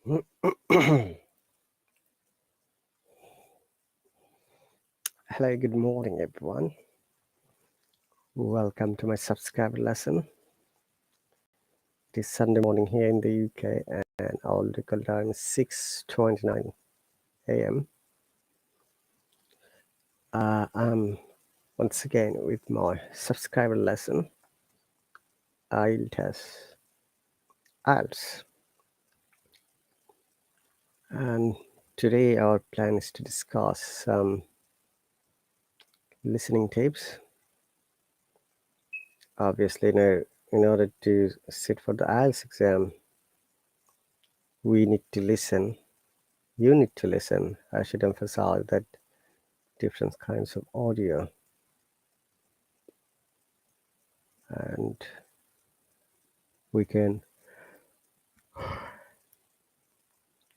Hello, good morning, everyone. Welcome to my subscriber lesson. It is Sunday morning here in the UK, and our local time is 6:29 a.m. I'm once again with my subscriber lesson, Ielts. And today our plan is to discuss some listening tips. Obviously, in order to sit for the IELTS exam, we need to listen. You need to listen. I should emphasize that different kinds of audio, and we can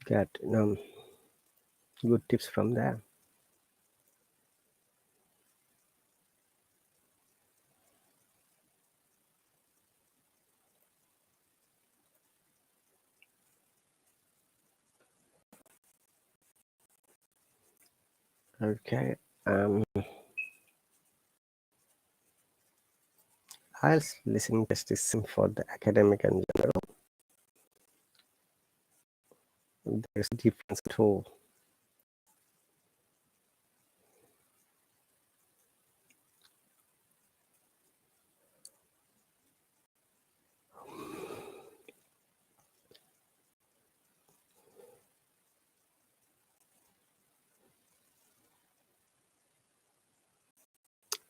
get good tips from there. Okay. IELTS listening test is for the academic and general. There's a difference at all.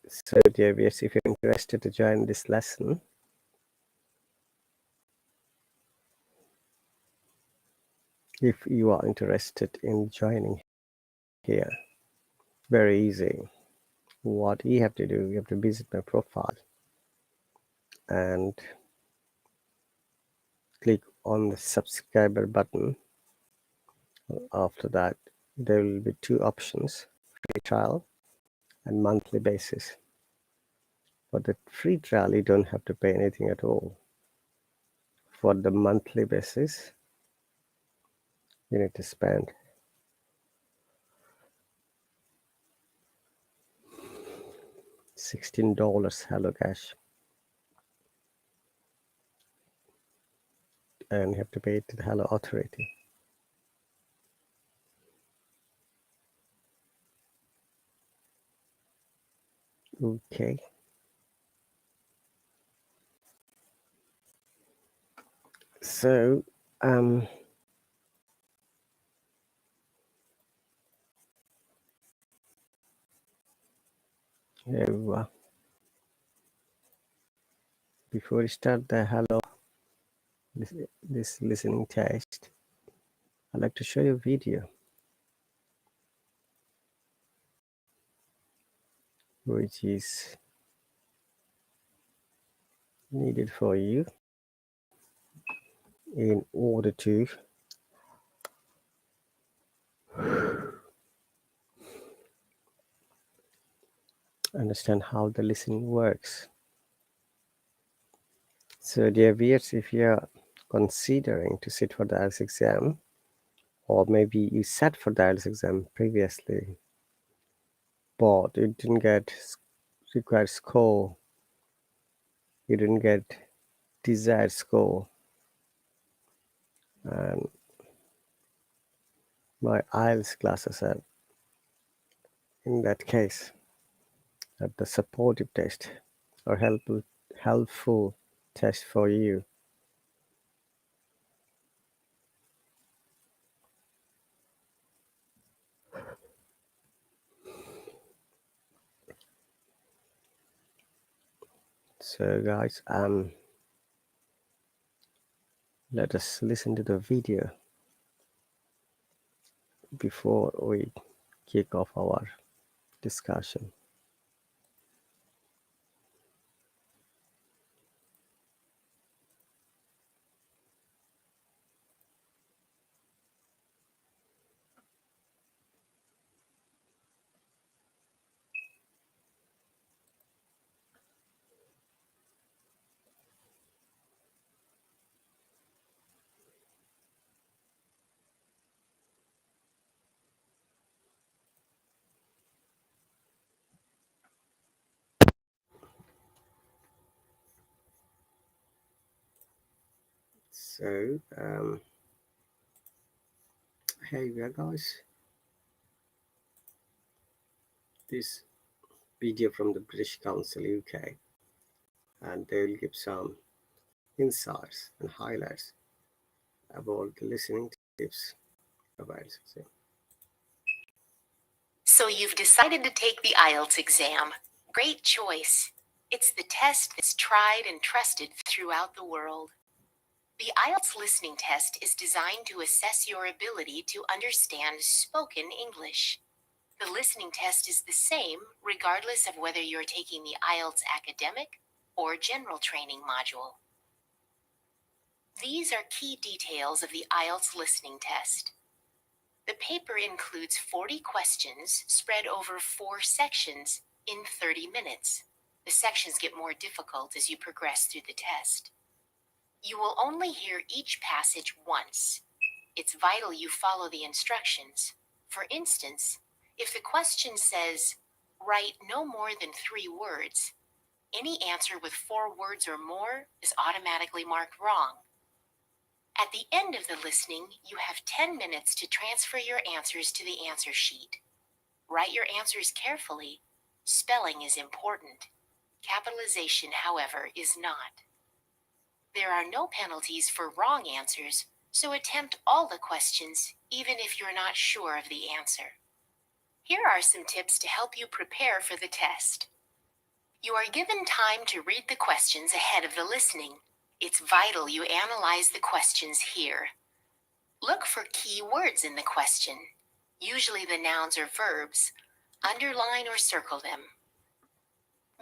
So, dear viewers, if you're interested to join this lesson, if you are interested in joining here, very easy. What you have to do, you have to visit my profile and click on the subscriber button. After that, there will be two options: free trial and monthly basis. For the free trial, you don't have to pay anything at all. For the monthly basis, you need to spend $16 Hello Cash, and you have to pay it to the Hello Authority. Okay. So, before we start the Hello, this listening test, I'd like to show you a video which is needed for you in order to understand how the listening works. So, dear viewers, if you're considering to sit for the IELTS exam, or maybe you sat for the IELTS exam previously, but you didn't get required score, you didn't get desired score, and my IELTS classes are, in that case, at the supportive test or helpful test for you. So, guys, let us listen to the video before we kick off our discussion. So, hey there, guys. This video from the British Council UK, and they will give some insights and highlights about the listening tips provided. So you've decided to take the Ielts exam. Great choice. It's the test that's tried and trusted throughout the world. The Ielts listening test is designed to assess your ability to understand spoken English. The listening test is the same regardless of whether you're taking the Ielts academic or general training module. These are key details of the Ielts listening test. The paper includes 40 questions spread over 4 sections in 30 minutes. The sections get more difficult as you progress through the test. You will only hear each passage once. It's vital you follow the instructions. For instance, if the question says, write no more than 3 words, any answer with 4 words or more is automatically marked wrong. At the end of the listening, you have 10 minutes to transfer your answers to the answer sheet. Write your answers carefully. Spelling is important. Capitalization, however, is not. There are no penalties for wrong answers, so attempt all the questions, even if you're not sure of the answer. Here are some tips to help you prepare for the test. You are given time to read the questions ahead of the listening. It's vital you analyze the questions here. Look for key words in the question. Usually the nouns or verbs. Underline or circle them.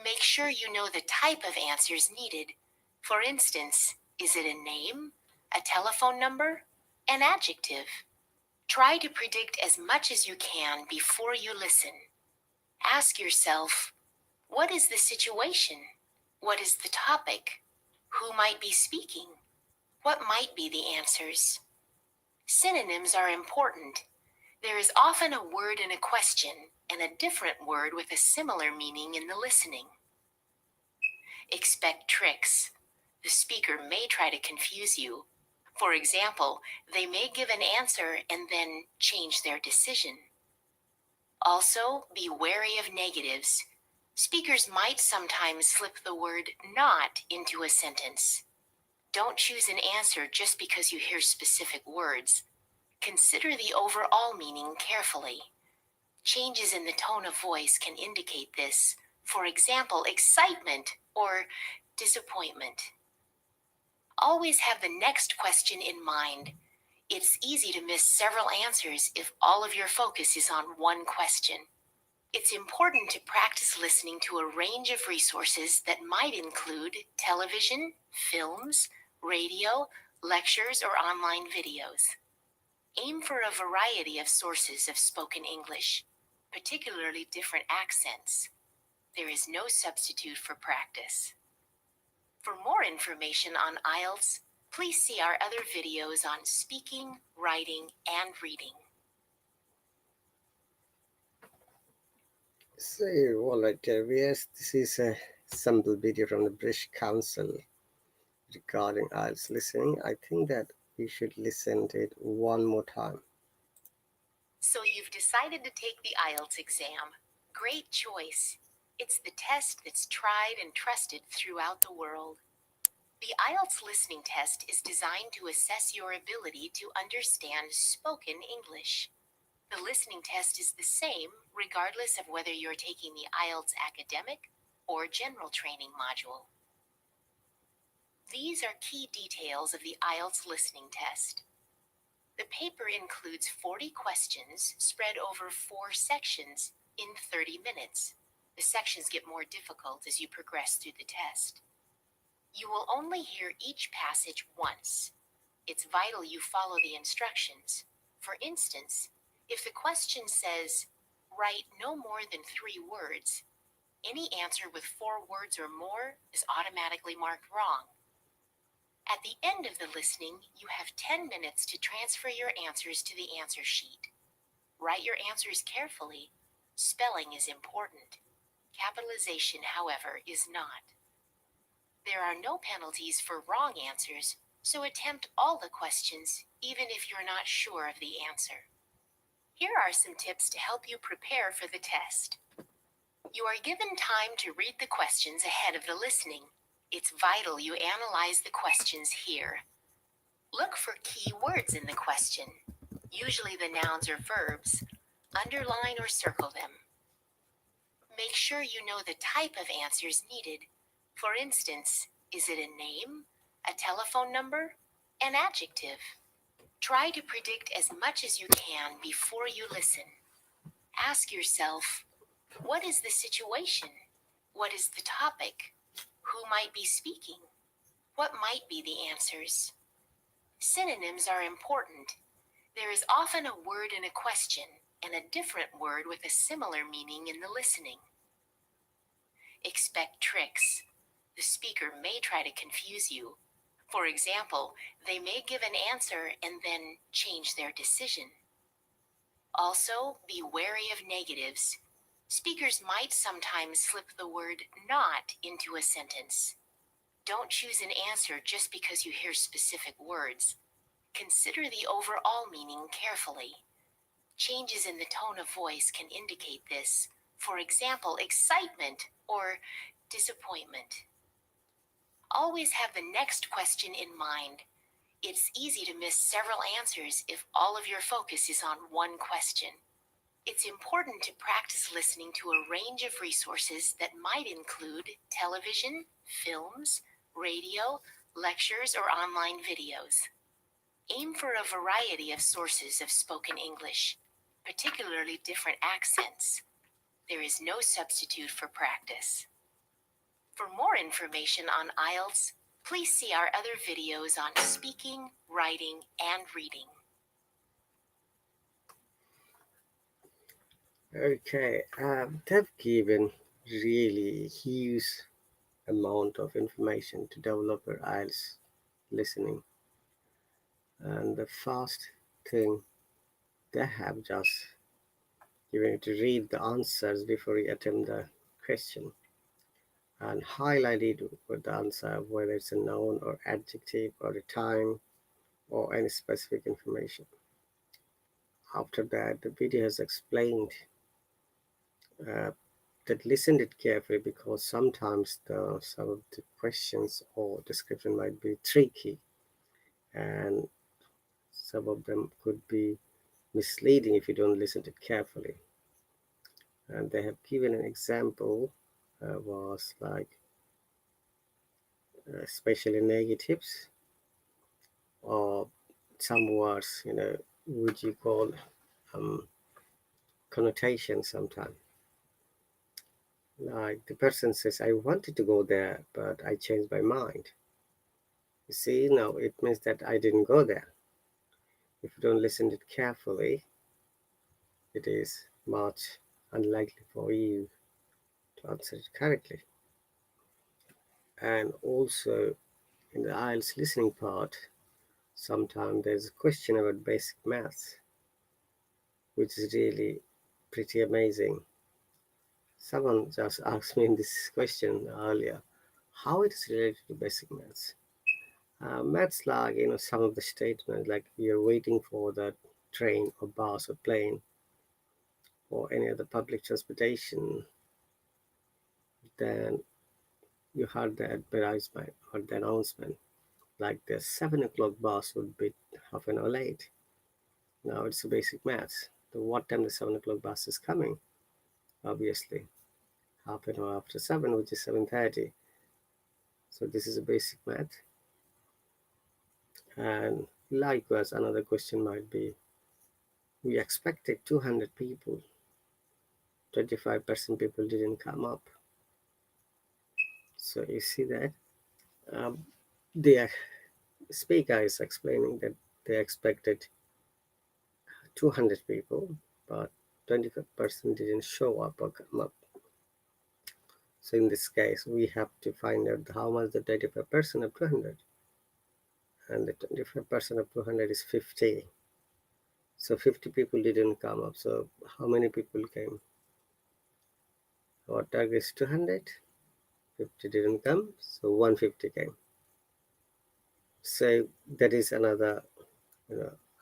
Make sure you know the type of answers needed. For instance, is it a name, a telephone number, an adjective? Try to predict as much as you can before you listen. Ask yourself, what is the situation? What is the topic? Who might be speaking? What might be the answers? Synonyms are important. There is often a word in a question and a different word with a similar meaning in the listening. Expect tricks. The speaker may try to confuse you. For example, they may give an answer and then change their decision. Also, be wary of negatives. Speakers might sometimes slip the word not into a sentence. Don't choose an answer just because you hear specific words. Consider the overall meaning carefully. Changes in the tone of voice can indicate this. For example, excitement or disappointment. Always have the next question in mind. It's easy to miss several answers if all of your focus is on one question. It's important to practice listening to a range of resources that might include television, films, radio, lectures, or online videos. Aim for a variety of sources of spoken English, particularly different accents. There is no substitute for practice. For more information on Ielts, please see our other videos on speaking, writing, and reading. So, all right, yes, this is a sample video from the British Council regarding IELTS listening. I think that we should listen to it one more time. So you've decided to take the Ielts exam. Great choice. It's the test that's tried and trusted throughout the world. The Ielts listening test is designed to assess your ability to understand spoken English. The listening test is the same regardless of whether you're taking the Ielts academic or general training module. These are key details of the Ielts listening test. The paper includes 40 questions spread over 4 sections in 30 minutes. The sections get more difficult as you progress through the test. You will only hear each passage once. It's vital you follow the instructions. For instance, if the question says, write no more than 3 words, any answer with 4 words or more is automatically marked wrong. At the end of the listening, you have 10 minutes to transfer your answers to the answer sheet. Write your answers carefully. Spelling is important. Capitalization, however, is not. There are no penalties for wrong answers, So attempt all the questions, even if you're not sure of the answer. Here are some tips to help you prepare for the test. You are given time to read the questions ahead of the listening. It's vital you analyze the questions here. Look for key words in the question, usually the nouns or verbs. Underline or circle them. Make sure you know the type of answers needed. For instance, is it a name, a telephone number, an adjective? Try to predict as much as you can before you listen. Ask yourself, what is the situation? What is the topic? Who might be speaking? What might be the answers? Synonyms are important. There is often a word in a question and a different word with a similar meaning in the listening. Expect tricks. The speaker may try to confuse you. For example, they may give an answer and then change their decision. Also, be wary of negatives. Speakers might sometimes slip the word not into a sentence. Don't choose an answer just because you hear specific words. Consider the overall meaning carefully. Changes in the tone of voice can indicate this. For example, excitement or disappointment. Always have the next question in mind. It's easy to miss several answers if all of your focus is on one question. It's important to practice listening to a range of resources that might include television, films, radio, lectures, or online videos. Aim for a variety of sources of spoken English, particularly different accents. There is no substitute for practice. For more information on Ielts, please see our other videos on speaking, writing, and reading. Okay, they've given really huge amount of information to developer IELTS listening, and the first thing they have just given you to read the answers before you attempt the question and highlight it with the answer, whether it's a noun or adjective or a time or any specific information. After that, the video has explained uh, that listened it carefully, because sometimes some of the questions or description might be tricky, and some of them could be misleading if you don't listen to it carefully. And they have given an example, was like especially negatives or some words, would you call um, connotation sometimes. Like the person says, I wanted to go there, but I changed my mind. You see, no, it means that I didn't go there. If you don't listen to it carefully, it is much unlikely for you to answer it correctly. And also in the IELTS listening part, sometimes there's a question about basic maths, which is really pretty amazing. Someone just asked me this question earlier, how it is related to basic maths. Maths, like, some of the statements, like you're waiting for the train or bus or plane or any other public transportation, then you heard the advertisement or the announcement, like the 7 o'clock bus would be half an hour late. Now it's a basic maths. The what time the 7 o'clock bus is coming? Obviously, half an hour after 7, which is 7:30. So this is a basic math. And likewise, another question might be, we expected 200 people, 25% people didn't come up. So you see that um, the speaker is explaining that they expected 200 people, but 25% didn't show up or come up. So in this case, we have to find out how much the 25% of 200, and the 25% of 200 is 50. So 50 people didn't come up. So how many people came? Our target is 200. 50 didn't come, so 150 came. So that is another,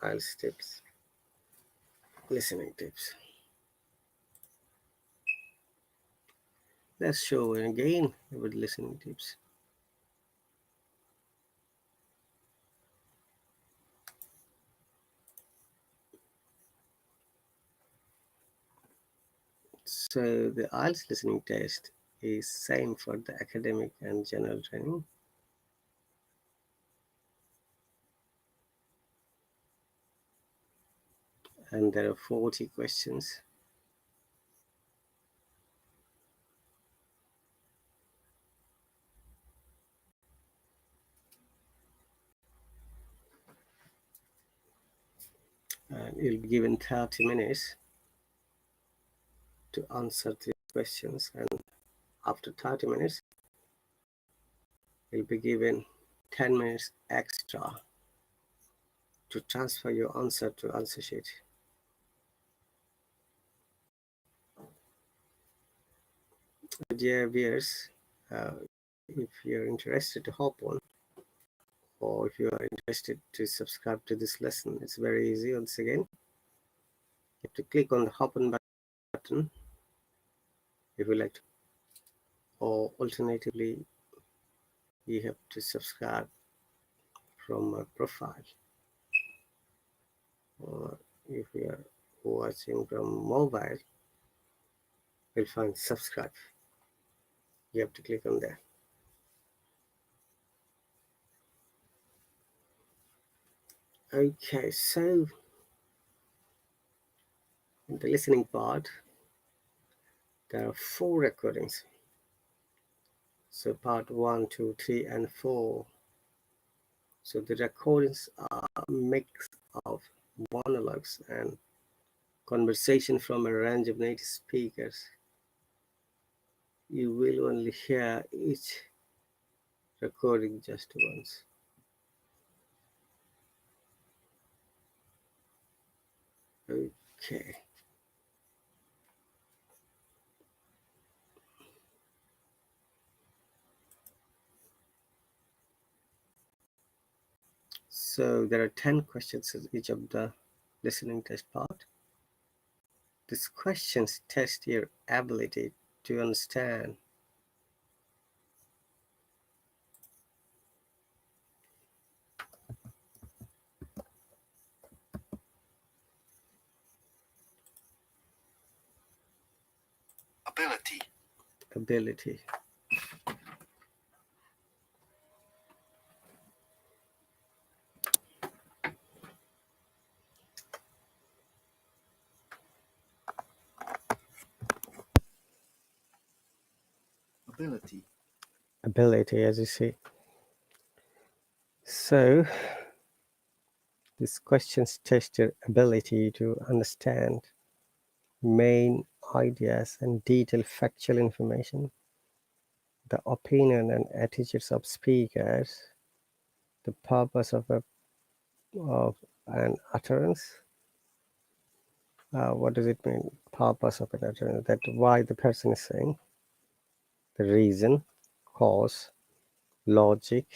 IELTS tips, listening tips. Let's show again with listening tips. So the IELTS listening test is same for the academic and general training. And there are 40 questions. And you'll be given 30 minutes to answer these questions. And after 30 minutes, you'll be given 10 minutes extra to transfer your answer to answer sheet. Dear viewers, if you're interested to hop on, or if you are interested to subscribe to this lesson, it's very easy. Once again, you have to click on the hop on button if you like to, or alternatively, you have to subscribe from my profile, or if you are watching from mobile, you'll find subscribe. You have to click on that. Okay, so in the listening part, there are 4 recordings. So part 1, 2, 3, and 4. So the recordings are a mix of monologues and conversation from a range of native speakers. You will only hear each recording just once. Okay. So there are 10 questions in each of the listening test part. These questions test your ability to understand. Ability. Ability, as you see. So these questions test your ability to understand main ideas and detailed factual information, the opinion and attitudes of speakers, the purpose of an utterance. What does it mean? Purpose of an utterance. That why the person is saying, the reason, cause, logic,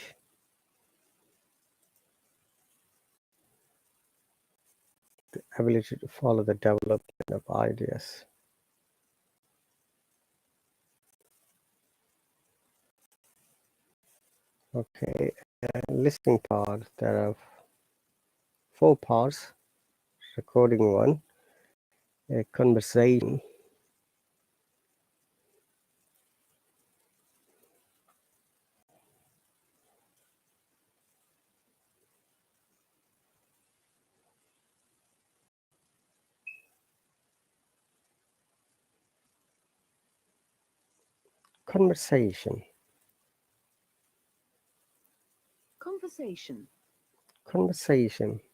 the ability to follow the development of ideas. Okay, and listening part, there are 4 parts. Recording 1, a conversation. Conversation.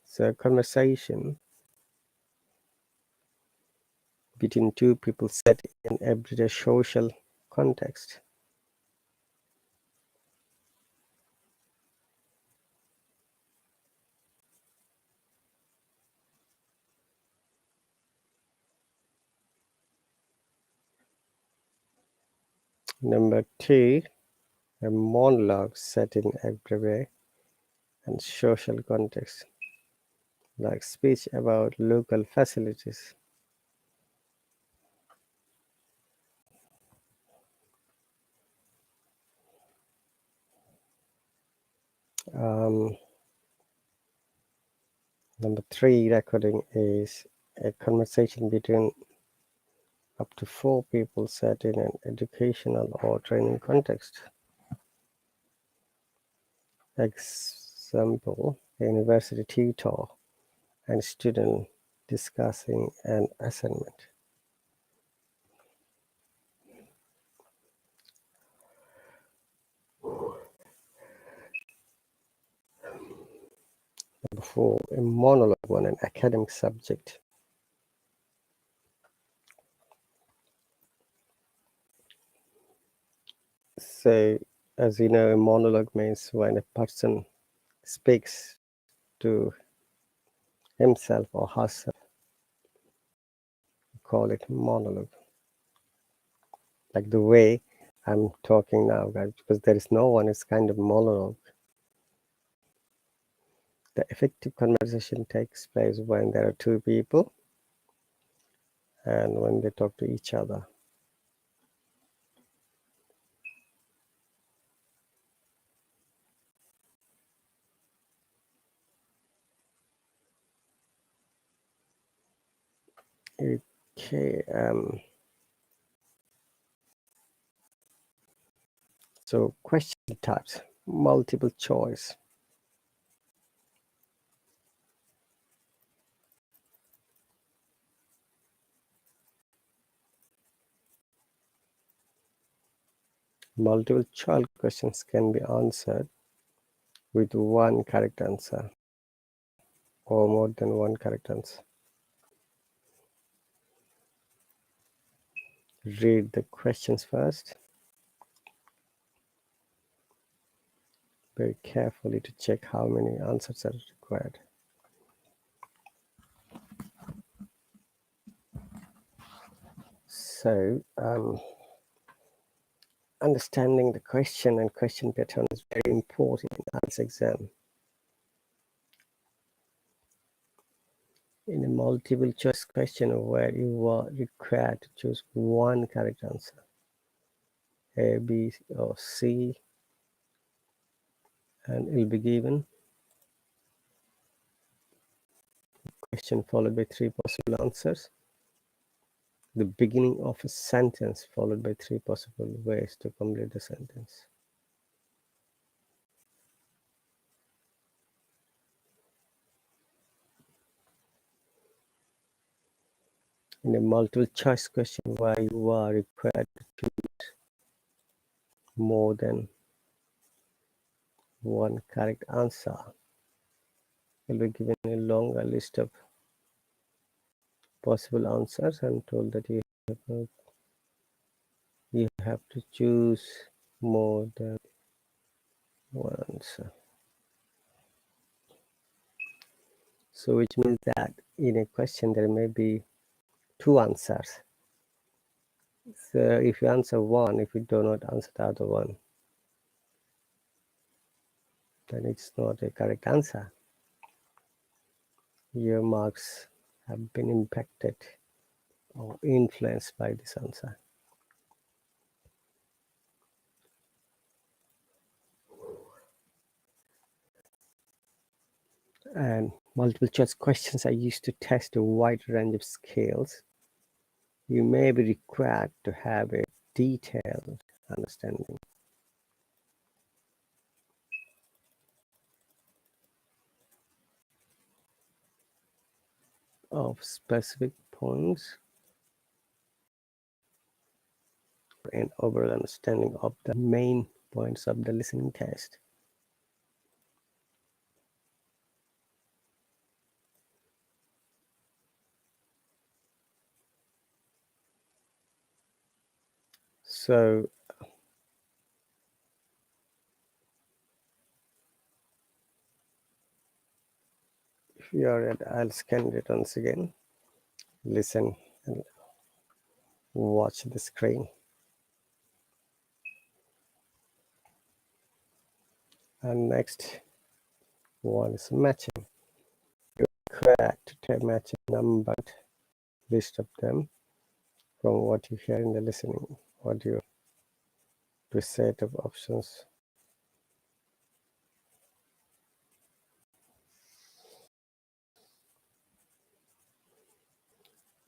So conversation between 2 people set in everyday social context. Number 2, a monologue set in everyday and social context, like speech about local facilities. Number 3 recording is a conversation between up to 4 people set in an educational or training context. Example, a university tutor and student discussing an assignment. Number 4, a monologue on an academic subject. So, as you know, a monologue means when a person speaks to himself or herself. We call it monologue. Like the way I'm talking now, guys, because there is no one, it's kind of monologue. The effective conversation takes place when there are 2 people and when they talk to each other. Okay, so question types, multiple choice. Multiple choice questions can be answered with one correct answer or more than one correct answer. Read the questions first very carefully to check how many answers are required. So, understanding the question and question pattern is very important in IELTS exam. In a multiple choice question where you are required to choose one correct answer, A, B, or C, and it will be given question followed by 3 possible answers, the beginning of a sentence followed by 3 possible ways to complete the sentence. In a multiple choice question where you are required to choose more than one correct answer, you'll be given a longer list of possible answers and told that you have to choose more than one answer. So which means that in a question there may be 2 answers. So if you answer one, if you do not answer the other one, then it's not a correct answer. Your marks have been impacted or influenced by this answer. And multiple choice questions are used to test a wide range of skills. You may be required to have a detailed understanding of specific points, an overall understanding of the main points of the listening test. So if you are an IELTS candidate, once again, listen and watch the screen. And next, One is matching. You're correct to match a numbered list of them from what you hear in the listening audio to a set of options.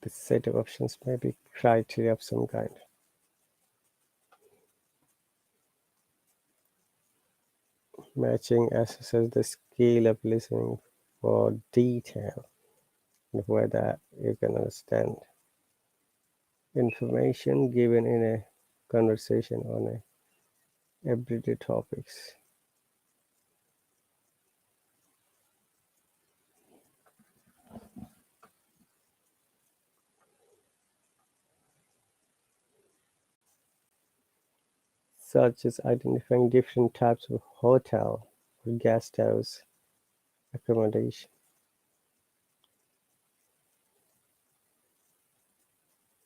This set of options may be criteria of some kind. Matching assesses the skill of listening for detail and whether you can understand information given in a conversation on a everyday topics. Such as identifying different types of hotel or guest house accommodation.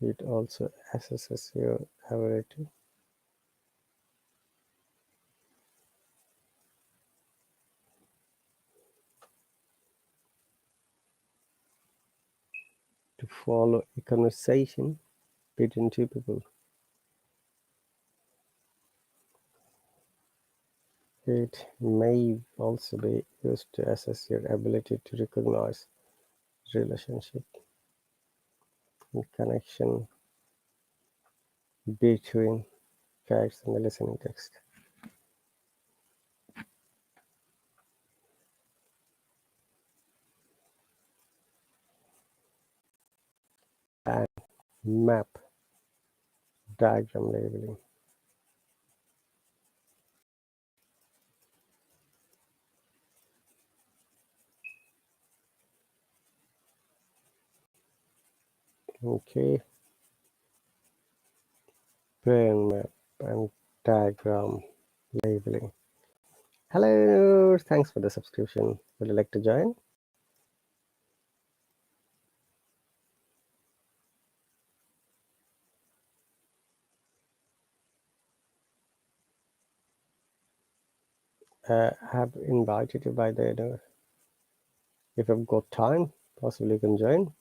It also assesses your ability to follow a conversation between two people. It may also be used to assess your ability to recognize relationship and connection between facts and the listening text. And map diagram labeling. Okay, brain map and diagram labeling. Hello, thanks for the subscription. Would you like to join? I have invited you by the, if you've got time, possibly you can join.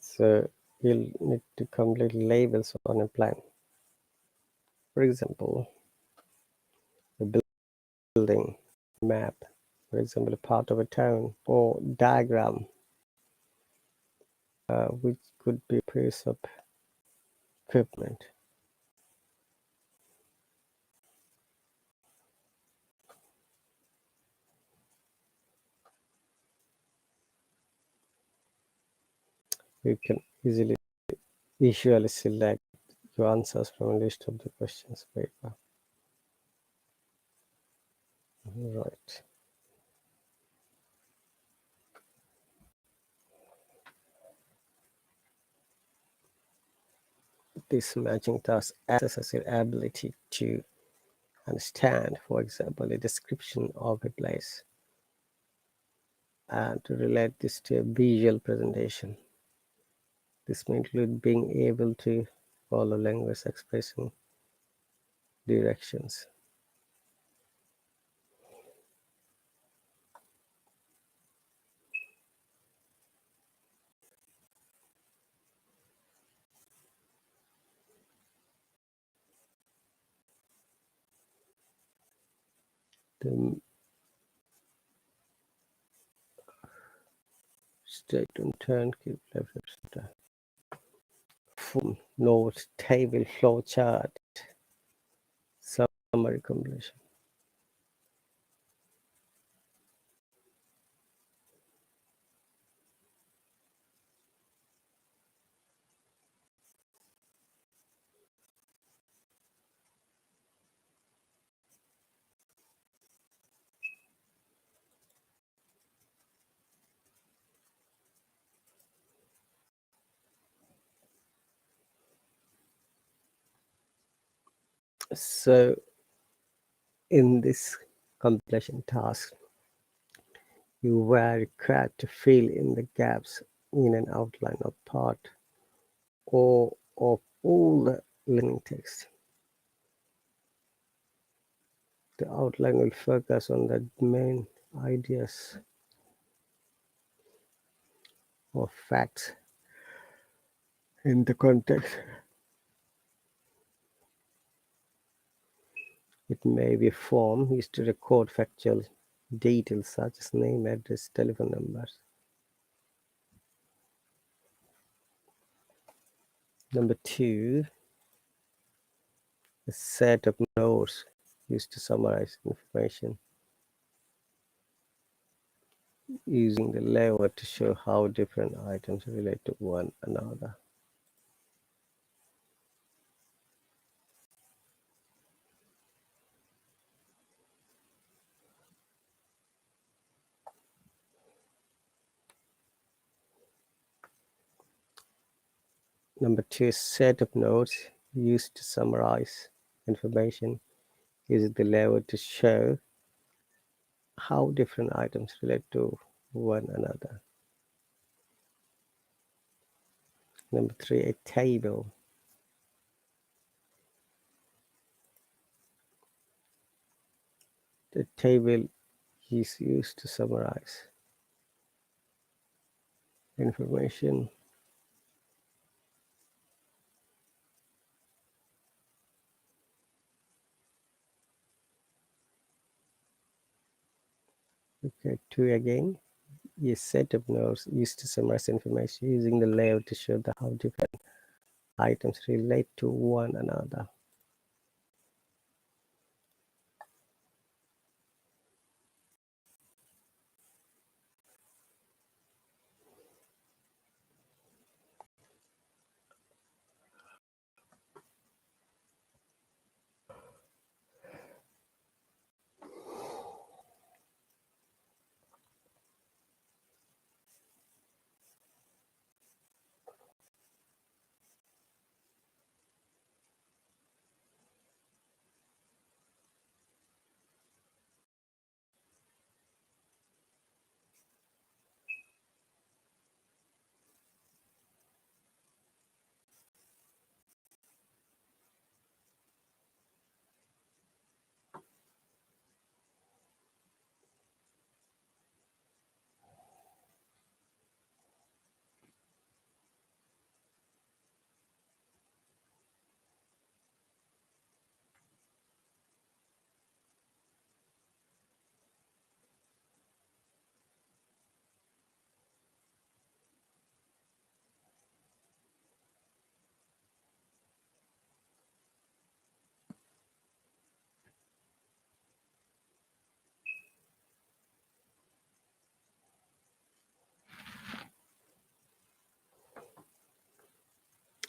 So you'll need to complete labels on a plan. For example, a building, map, for example, a part of a town, or diagram, which could be a piece of equipment. You can visually select your answers from a list of the questions paper. Right. This matching task assesses your ability to understand, for example, a description of a place and to relate this to a visual presentation. This may include being able to follow language expressing directions. The state and turn, keep left, etc. Full note, table, flow chart, summary completion. So in this completion task, you were required to fill in the gaps in an outline of part or of all the listening text. The outline will focus on the main ideas or facts in the context. It may be a form used to record factual details such as name, address, telephone numbers. Number 2, a set of notes used to summarize information using the lever to show how different items relate to one another. Number 2, a set of notes used to summarize information using the lever to show how different items relate to one another. Number 3, a table. The table is used to summarize information okay, 2 again. A set of nodes used to summarize information using the layout to show how different items relate to one another.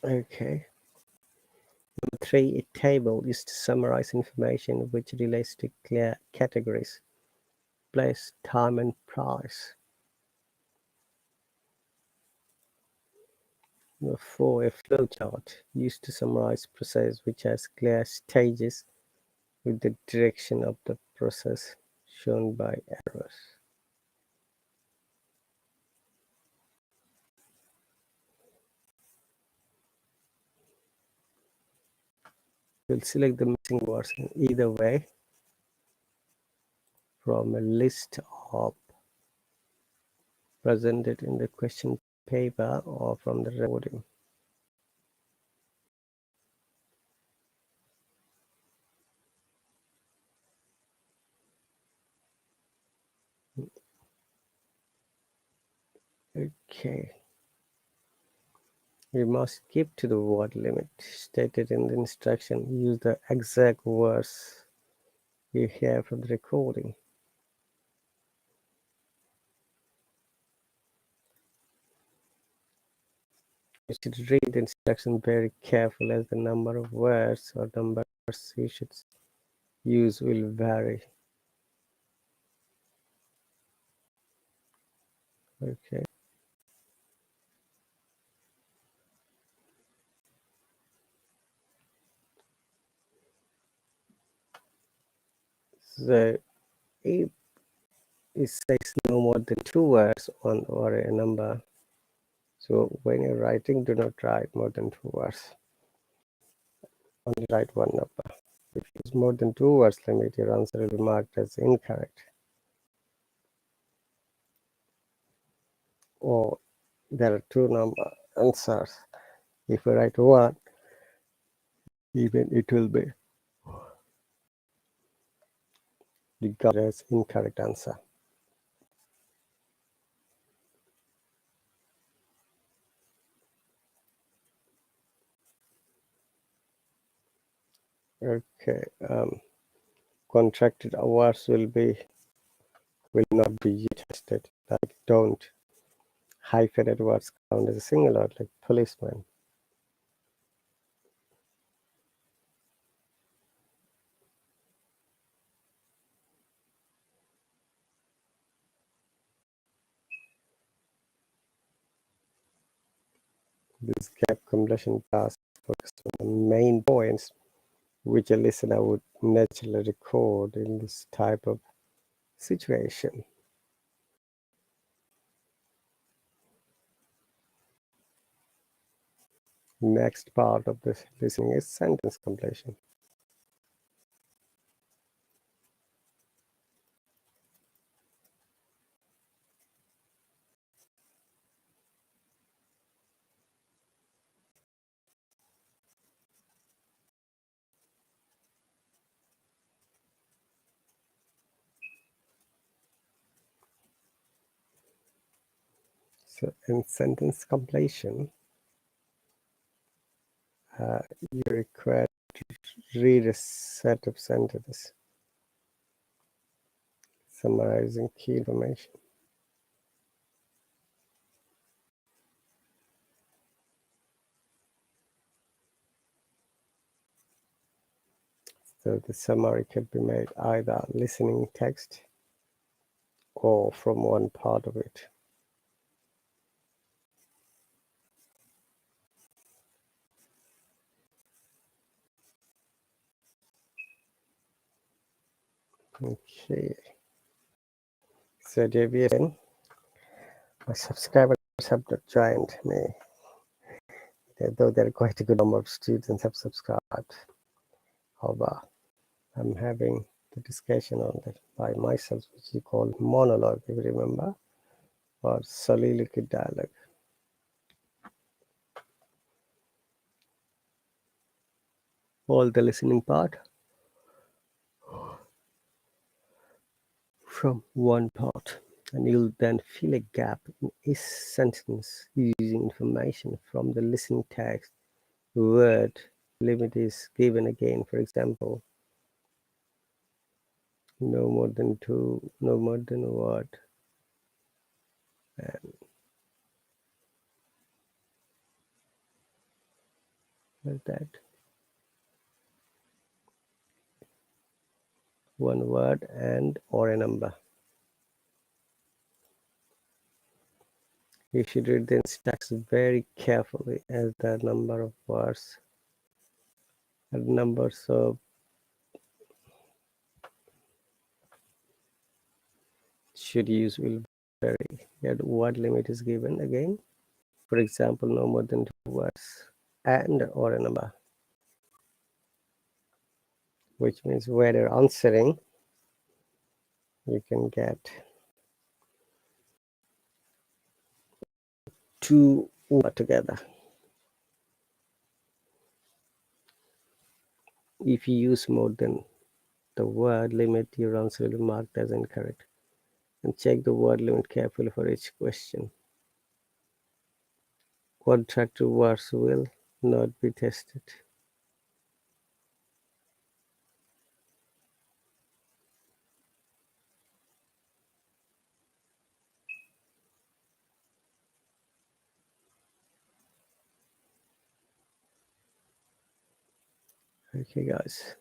Okay. Number 3, a table is to summarize information which relates to clear categories, place, time, and price. Number 4, a flowchart used to summarize process which has clear stages with the direction of the process shown by arrows. We'll select the missing words in either way from a list of presented in the question paper or from the recording. Okay. You must keep to the word limit stated in the instruction. Use the exact words you hear from the recording. You should read the instruction very carefully as the number of words or numbers you should use will vary. Okay. So if it says no more than 2 words on or a number, so when you're writing, do not write more than 2 words. Only write one number. If it's more than 2 words limit, your answer will be marked as incorrect. Or there are 2 number answers. If you write 1, even it will be regarded as incorrect answer. Okay. Contracted hours will not be tested. Like don't hyphenate words count as a single word, like policeman. This gap completion task focuses on the main points which a listener would naturally record in this type of situation. Next part of this listening is sentence completion. So in sentence completion, you require to read a set of sentences summarizing key information. So the summary could be made either listening text or from one part of it. Okay. So JVN, my subscribers have not joined me, though there are quite a good number of students have subscribed. However, I'm having the discussion on that by myself, which you call monologue, if you remember, or soliloquy dialogue. All the listening part from one part, and you'll then fill a gap in each sentence using information from the listening text. Word limit is given again, for example, no more than 2, no more than a word, and like that, one word and or a number. You should read the instructions very carefully, as the number of words and numbers of should use will vary. Yet word limit is given again. For example, no more than 2 words and or a number, which means where you're answering, you can get 2 words together. If you use more than the word limit, your answer will be marked as incorrect. And check the word limit carefully for each question. Contracted words will not be tested. Okay, guys.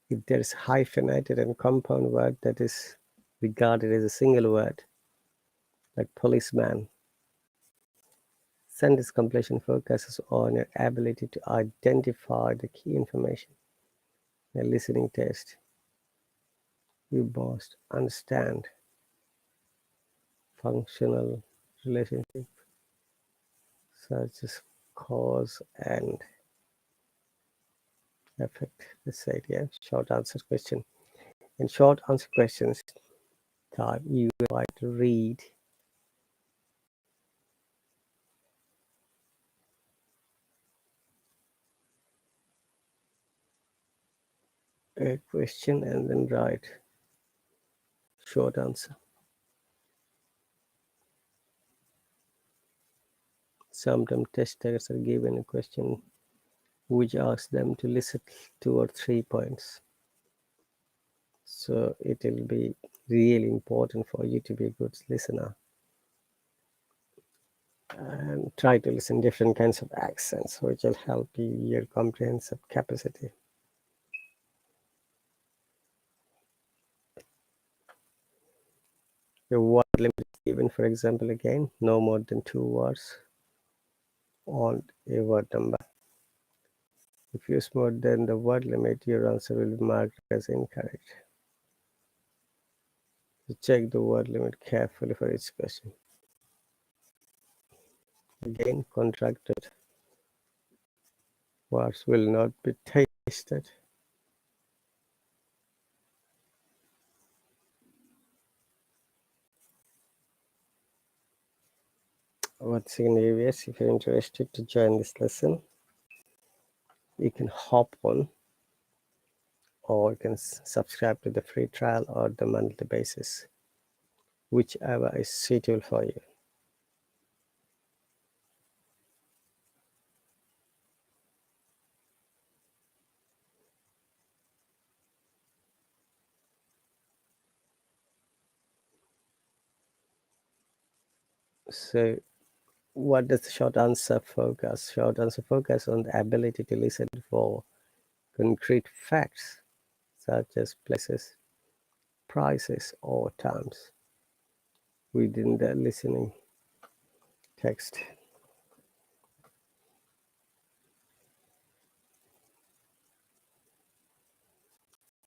If there is hyphenated and compound word that is regarded as a single word, like policeman, sentence completion focuses on your ability to identify the key information in a listening test. You must understand functional relationship such as cause and effect. This idea, short answer question. In short answer questions type, you are to read a question and then write short answer. Sometimes test takers are given a question which asks them to list 2 or 3 points. So it will be really important for you to be a good listener and try to listen different kinds of accents, which will help you your comprehensive capacity. The word limit is given, for example, again, no more than 2 words on a word number. If you use more than the word limit, your answer will be marked as incorrect. So check the word limit carefully for each question. Again, contracted words will not be tasted. Once again, viewers, if you're interested to join this lesson, you can hop on, or you can subscribe to the free trial or the monthly basis, whichever is suitable for you. So what does the short answer focus? Short answer focus on the ability to listen for concrete facts such as places, prices, or times within the listening text.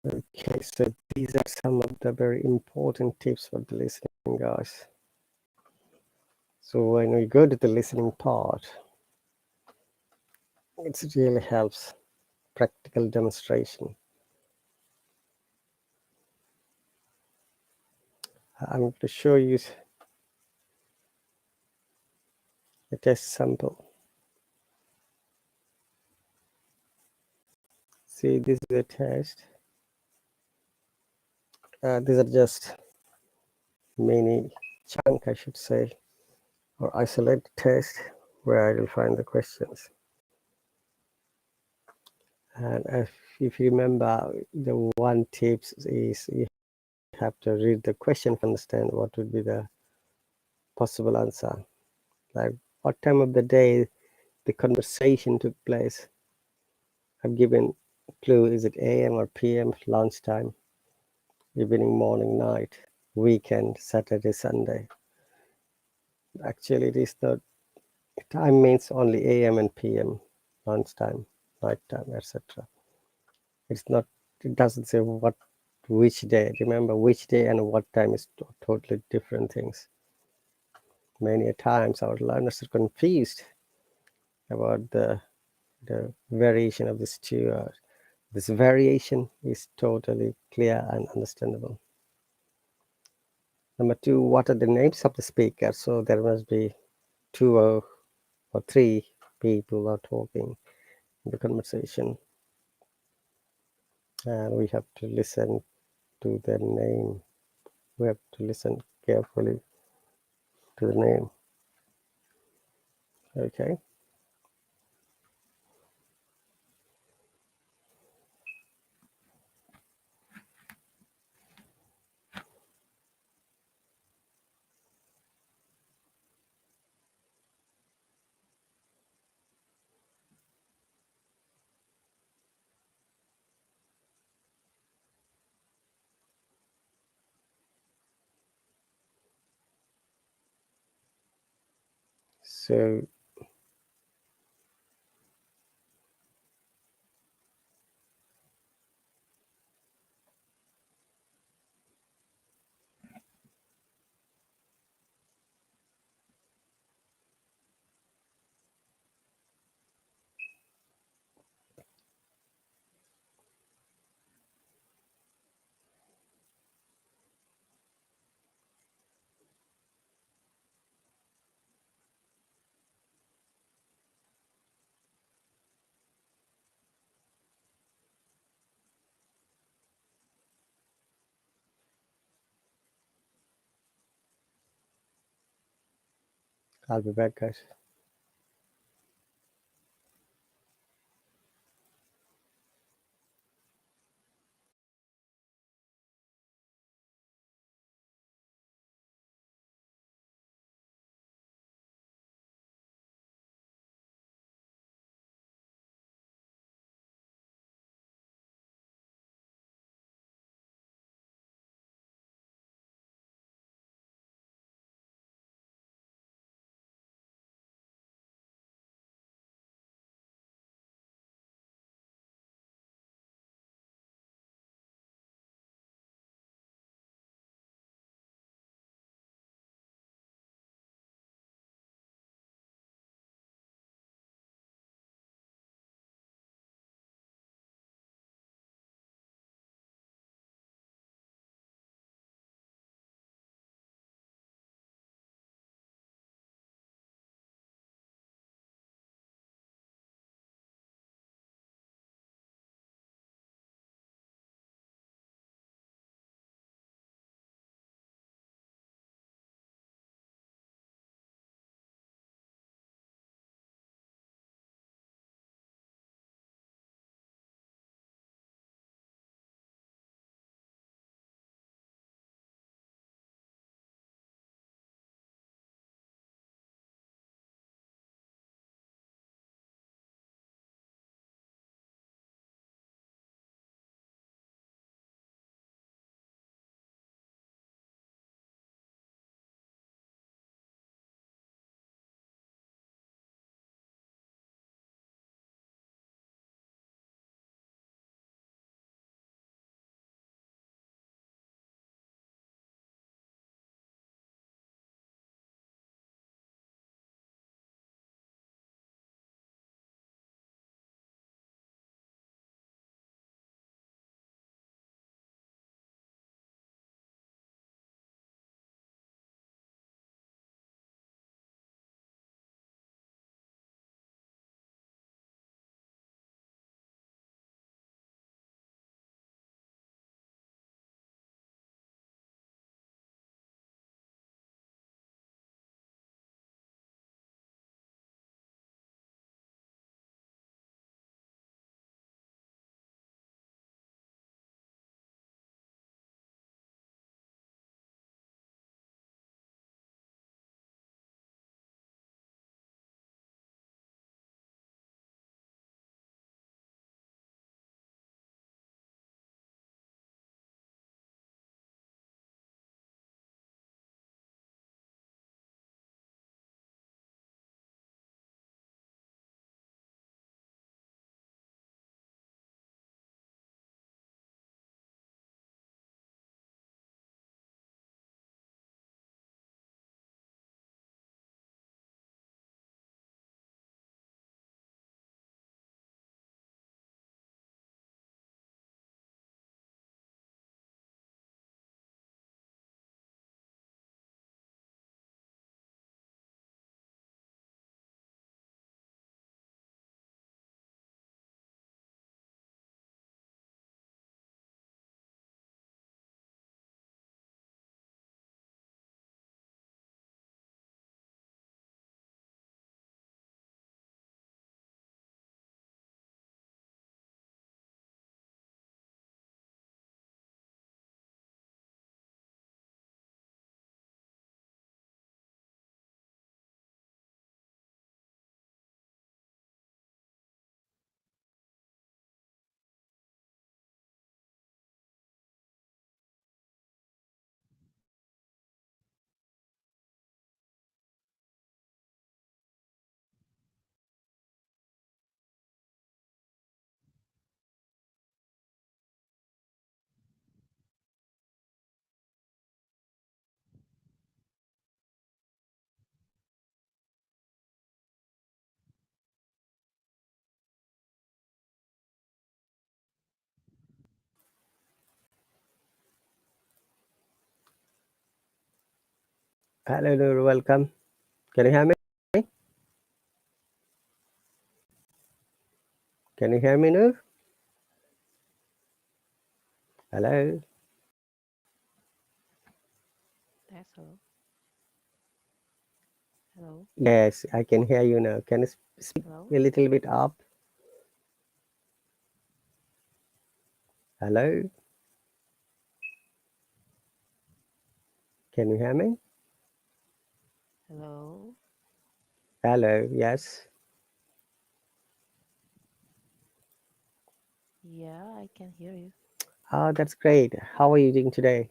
Okay, so these are some of the very important tips for the listening, guys. So when we go to the listening part, it really helps practical demonstration. I'm going to show you a test sample. See, this is a test. These are just mini chunk, I should say, or isolated test where I will find the questions. And if you remember, the one tips is you have to read the question to understand what would be the possible answer. Like what time of the day the conversation took place. I've given clue, is it AM or PM, lunchtime, evening, morning, night, weekend, Saturday, Sunday. Actually, it is not, time means only AM and PM, lunchtime, nighttime, etc. It's not, it doesn't say which day. Remember, which day and what time is totally different things. Many times our learners are confused about the variation of these two. This variation is totally clear and understandable. Number 2, what are the names of the speakers? So there must be 2 or 3 people are talking in the conversation, and we have to listen to their name. We have to listen carefully to the name. Okay. So I'll be back, guys. Hello, Noor, welcome. Can you hear me? Can you hear me, Noor? Hello. Yes, hello. Hello? Yes, I can hear you now. Can you speak Hello? a little bit up? Hello? Can you hear me? Hello? Hello, yes. Yeah, I can hear you. Oh, that's great. How are you doing today?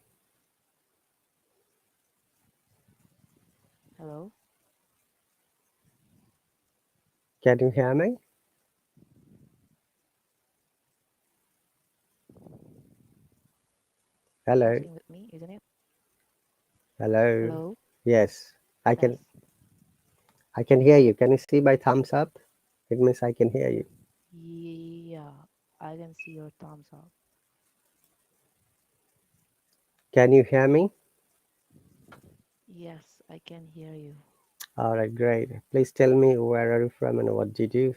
Hello? Can you hear me? Hello? Asking with me, isn't it? Hello? Hello? Yes, I can Test. I can hear you. Can you see my thumbs up? It means I can hear you. Yeah, I can see your thumbs up. Can you hear me? Yes, I can hear you. All right, great. Please tell me where are you from and what did you do?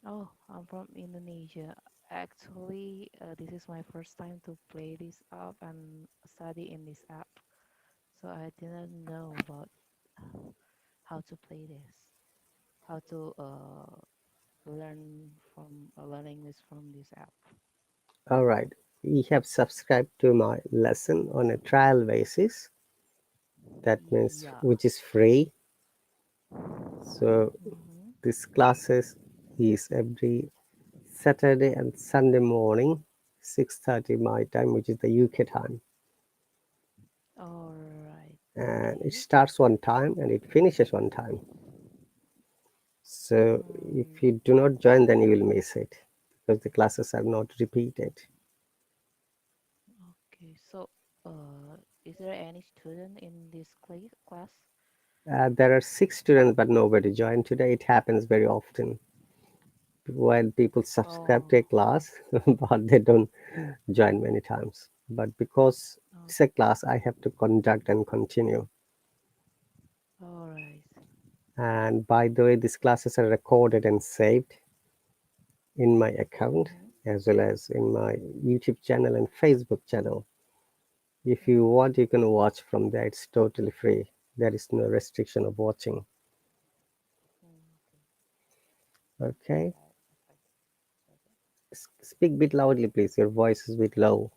Oh, I'm from Indonesia. Actually, this is my first time to play this app and study in this app. So I didn't know about how to play this, how to learning this from this app. All right. You have subscribed to my lesson on a trial basis. That means Yeah. which is free. So Mm-hmm. this classes is every Saturday and Sunday morning, 6:30 my time, which is the UK time. All right. And it Okay. starts one time and it finishes one time. So Mm, if you do not join, then you will miss it because the classes are not repeated. okay. So, is there any student in this class? There are 6 students, but nobody joined today. It happens very often when people subscribe to Oh, a class, but they don't join many times. But because oh, it's a class, I have to conduct and continue. all right. And by the way, these classes are recorded and saved in my account Mm-hmm. as well as in my YouTube channel and Facebook channel. If you Mm-hmm. want, you can watch from there. It's totally free. There is no restriction of watching. Okay. Okay. Right. Okay. Okay. Speak a bit loudly, please. Your voice is a bit low.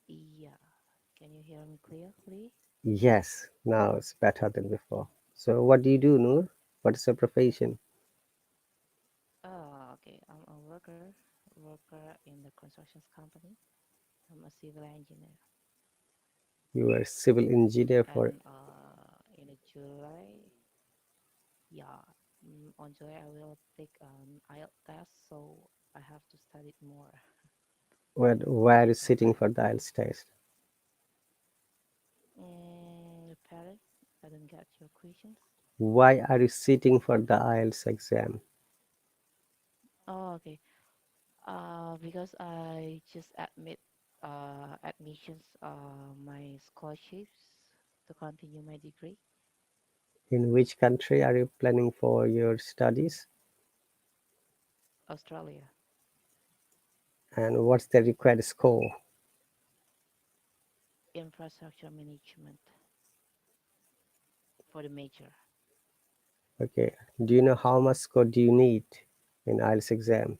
Yeah. Can you hear me clearly? Yes, now it's better than before. So, what do you do, Noor? What is your profession? Oh, okay. I'm a worker in the constructions company. I'm a civil engineer. You are a civil engineer for. And in a July, yeah, on July I will take an IELTS test, so I have to study it more. Where is sitting for the IELTS test? Parrot, I don't get your questions. Why are you sitting for the IELTS exam? Oh, okay. Because I just admissions my scholarships to continue my degree. In which country are you planning for your studies? Australia, And what's the required score? infrastructure management for the major. Okay. Do you know how much score do you need in IELTS exam?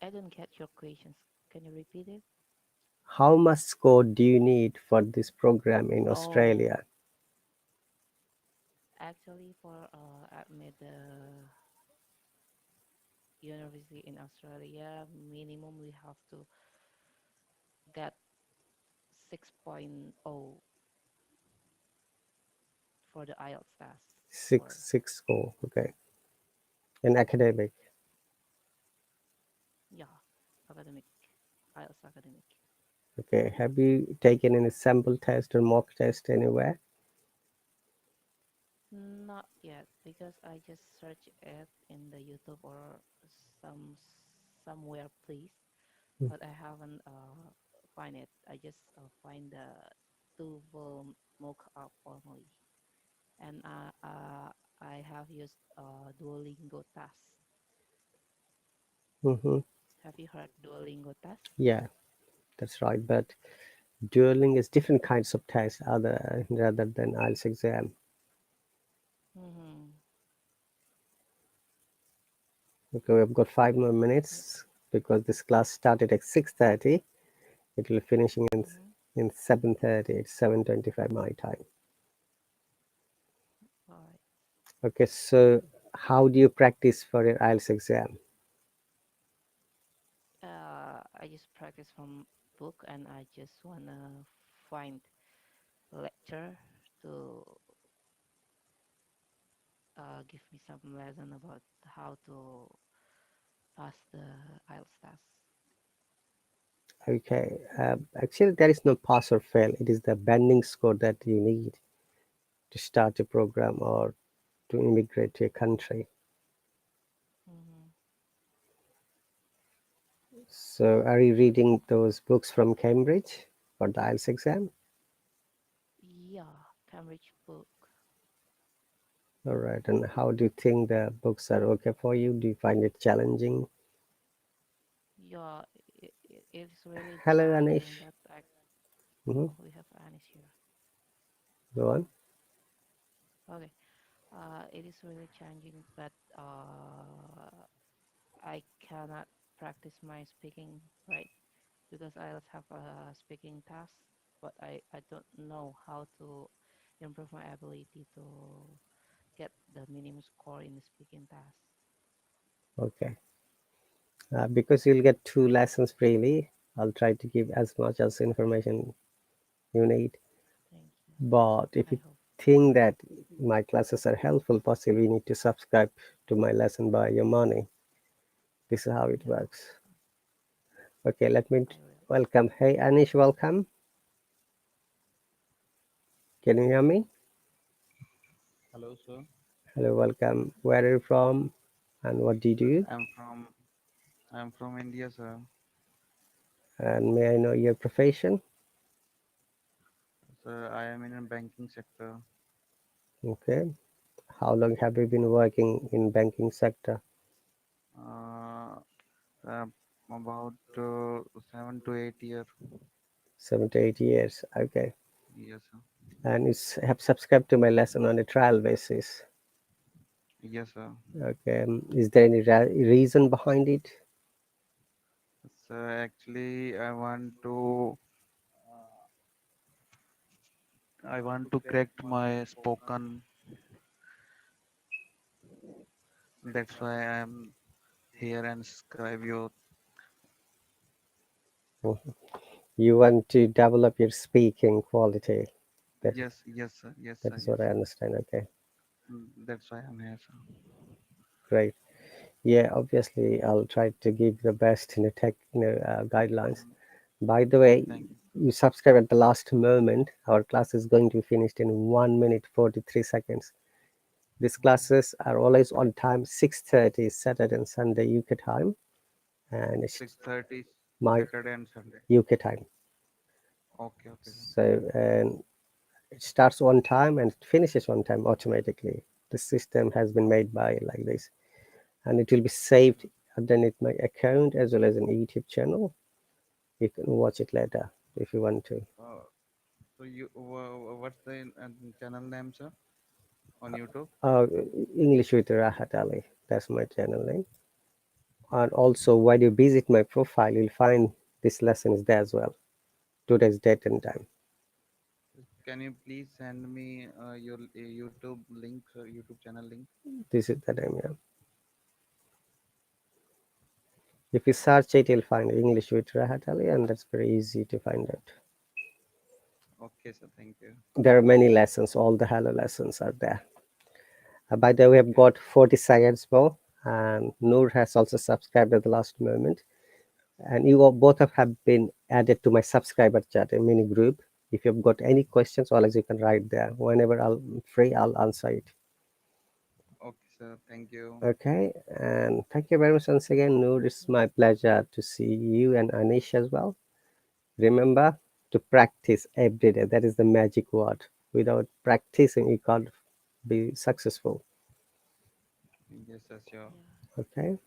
I don't get your questions. Can you repeat it? How much score do you need for this program in Oh, Australia? actually, for admit the university in Australia, minimum we have to get 6.0 for the IELTS test Six score. six score. Okay. In academic. Yeah, academic, IELTS academic. Okay. Have you taken any sample test or mock test anywhere? Not yet because I just search it in the YouTube or some somewhere please, but I haven't find it. I just find the TOEFL mock up only, and I have used Duolingo test. Mm-hmm. Have you heard Duolingo test? Yeah, that's right. But Dueling is different kinds of tests other rather than IELTS exam. Mm-hmm. Okay, we've got 5 more Yep. minutes because this class started at 6:30. It will finishing Mm-hmm. in 7:30. It's 7:25 my time. Right. Okay, so how do you practice for your IELTS exam? I just practice from book, and I just wanna find lecture to give me some lesson about how to pass the IELTS test. Okay, actually there is no pass or fail. It is the bending score that you need to start a program or to immigrate to a country. Mm-hmm. So are you reading those books from Cambridge for the IELTS exam? Yeah, Cambridge book. All right, and how do you think the books are okay for you? Do you find it challenging? Yeah, it's really Hello, challenging, Anish. but I, Hmm. oh, we have Anis here. Go on. Okay. It is really challenging, but I cannot practice my speaking right because I also have a speaking task, but I don't know how to improve my ability to get the minimum score in the speaking task. Okay. Because you'll get 2 lessons freely, I'll try to give as much as information you need. Thank you. But if I you hope. think that my classes are helpful, possibly you need to subscribe to my lesson by your money. This is how it Yeah, works. Okay, let me I will. welcome. Hey, Anish, welcome. Can you hear me? Hello, sir. Hello, welcome. Where are you from and what do you do? I'm from I'm from India, sir. And may I know your profession? Sir, I am in a banking sector. Okay. How long have you been working in banking sector? Uh, uh, about 7 to 8 years. 7 to 8 years. Okay. Yes, sir. And you have subscribed to my lesson on a trial basis. Yes, sir. Okay. Is there any reason behind it? Sir, actually, I want to correct my spoken. That's why I am here and subscribe you. Mhm. You want to develop your speaking quality. That, Yes, yes, sir. Yes, that sir. is Yes, what I sir. understand. Okay. That's why I'm here, sir. Great. Yeah, obviously, I'll try to give the best guidelines. Mm, By the way, Thank you. you subscribe at the last moment. Our class is going to be finished in 1 minute 43 seconds. These Mm, classes are always on time, 6:30 Saturday and Sunday UK time, and it's 6:30 my Saturday and Sunday. UK time. Okay, okay, sir. So, and it starts on time and it finishes on time automatically. The system has been made by like this, and it will be saved underneath my account as well as an YouTube channel. You can watch it later if you want to. Uh, what's the channel name, sir, on YouTube? Uh, English with RahatAli. That's my channel name. And also, when you visit my profile, you'll find this lesson is there as well. Today's date and time. Can you please send me your YouTube link, YouTube channel link? This is the name. Yeah. If you search it, you'll find English with RahatAli, and that's very easy to find out. Okay, sir. Thank you. There are many lessons. All the Hello lessons are there. By the way, we have Okay. got 40 seconds more, and Noor has also subscribed at the last moment. And you all both have been added to my subscriber chat, a mini group. If you've got any questions, always you can write there. Whenever I'm free, I'll answer it. Okay, sir. Thank you. Okay, and thank you very much once again, Noor. It's my pleasure to see you and Anish as well. Remember to practice every day. That is the magic word. Without practicing, you can't be successful. Yes, sir. Sure. Yeah, Okay,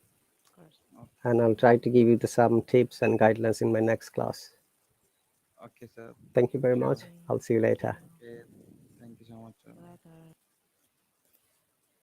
of course. Okay. and I'll try to give you some tips and guidelines in my next class. Okay, sir. Thank you very Sure. much. Okay. I'll see you later. Sure.